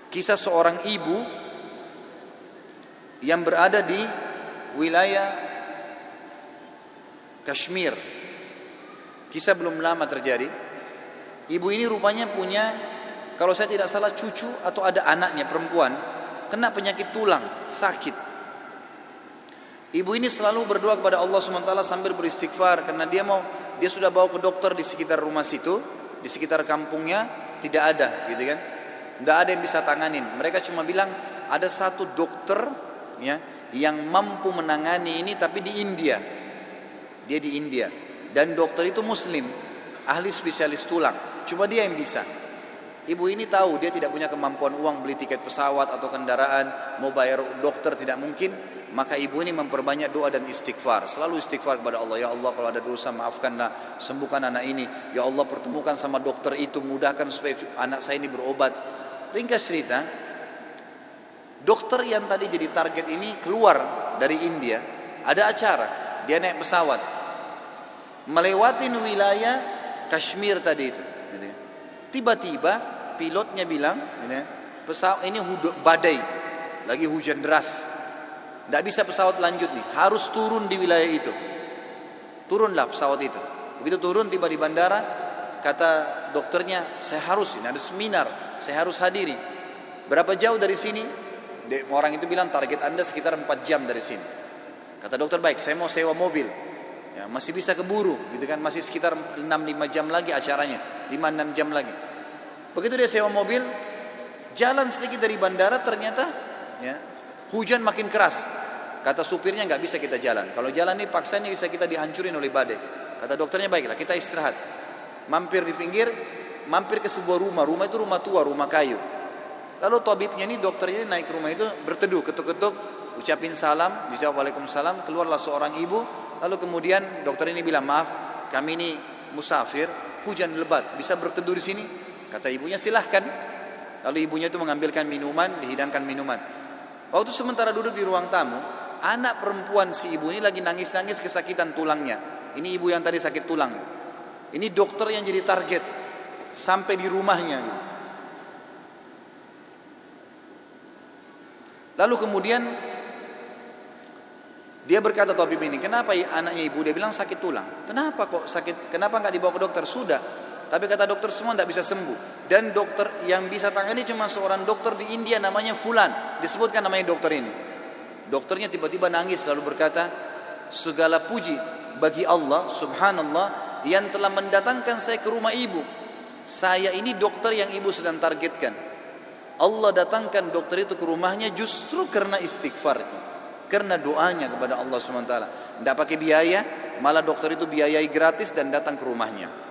Kisah seorang ibu yang berada di wilayah Kashmir. Kisah belum lama terjadi. Ibu ini rupanya punya, kalau saya tidak salah, cucu atau ada anaknya perempuan kena penyakit tulang, sakit. Ibu ini selalu berdoa kepada Allah SWT sambil beristighfar, karena dia sudah bawa ke dokter di sekitar rumah situ, di sekitar kampungnya tidak ada, gitu kan? Nggak ada yang bisa tanganin. Mereka cuma bilang ada satu dokter ya yang mampu menangani ini, tapi di India. Dia di India dan dokter itu Muslim, ahli spesialis tulang. Cuma dia yang bisa. Ibu ini tahu dia tidak punya kemampuan uang beli tiket pesawat atau kendaraan, mau bayar dokter tidak mungkin. Maka ibu ini memperbanyak doa dan istighfar. Selalu istighfar kepada Allah. Ya Allah, kalau ada dosa maafkanlah, sembuhkan anak ini. Ya Allah, pertemukan sama dokter itu, mudahkan supaya anak saya ini berobat. Ringkas cerita, dokter yang tadi jadi target ini keluar dari India. Ada acara, dia naik pesawat melewati wilayah Kashmir tadi itu. Tiba-tiba pilotnya bilang, pesawat ini badai, lagi hujan deras, tidak bisa pesawat lanjut nih, harus turun di wilayah itu. Turunlah pesawat itu. Begitu turun, tiba di bandara, kata dokternya, saya harus, ini ada seminar, saya harus hadiri. Berapa jauh dari sini? Orang itu bilang target Anda sekitar 4 jam dari sini. Kata dokter, baik, saya mau sewa mobil. Ya, masih bisa keburu, gitu kan? Masih sekitar 6-5 jam lagi acaranya, 5-6 jam lagi. Begitu dia sewa mobil, jalan sedikit dari bandara, ternyata ya, hujan makin keras. Kata supirnya, nggak bisa kita jalan. Kalau jalan ini paksa ini bisa kita dihancurin oleh badai. Kata dokternya, baiklah kita istirahat. Mampir di pinggir, mampir ke sebuah rumah. Rumah itu rumah tua, rumah kayu. Lalu tabibnya ini, dokternya ini naik ke rumah itu, berteduh, ketuk-ketuk, ucapin salam, dijawab waalaikumsalam. Keluarlah seorang ibu. Lalu kemudian dokter ini bilang, maaf, kami ini musafir, hujan lebat, bisa berteduh di sini? Kata ibunya, silahkan. Lalu ibunya itu mengambilkan minuman, dihidangkan minuman. Waktu sementara duduk di ruang tamu, anak perempuan si ibu ini lagi nangis-nangis kesakitan tulangnya. Ini ibu yang tadi sakit tulang. Ini dokter yang jadi target sampai di rumahnya. Lalu kemudian dia berkata, tabib ini, kenapa anaknya ibu? Dia bilang sakit tulang. Kenapa kok sakit? Kenapa nggak dibawa ke dokter? Sudah. Tapi kata dokter semua tidak bisa sembuh. Dan dokter yang bisa tangani cuma seorang dokter di India namanya Fulan. Disebutkan namanya dokter ini. Dokternya tiba-tiba nangis lalu berkata, segala puji bagi Allah subhanallah yang telah mendatangkan saya ke rumah ibu. Saya ini dokter yang ibu sedang targetkan. Allah datangkan dokter itu ke rumahnya justru karena istighfarnya, karena doanya kepada Allah SWT. Tidak pakai biaya, malah dokter itu biayai gratis dan datang ke rumahnya.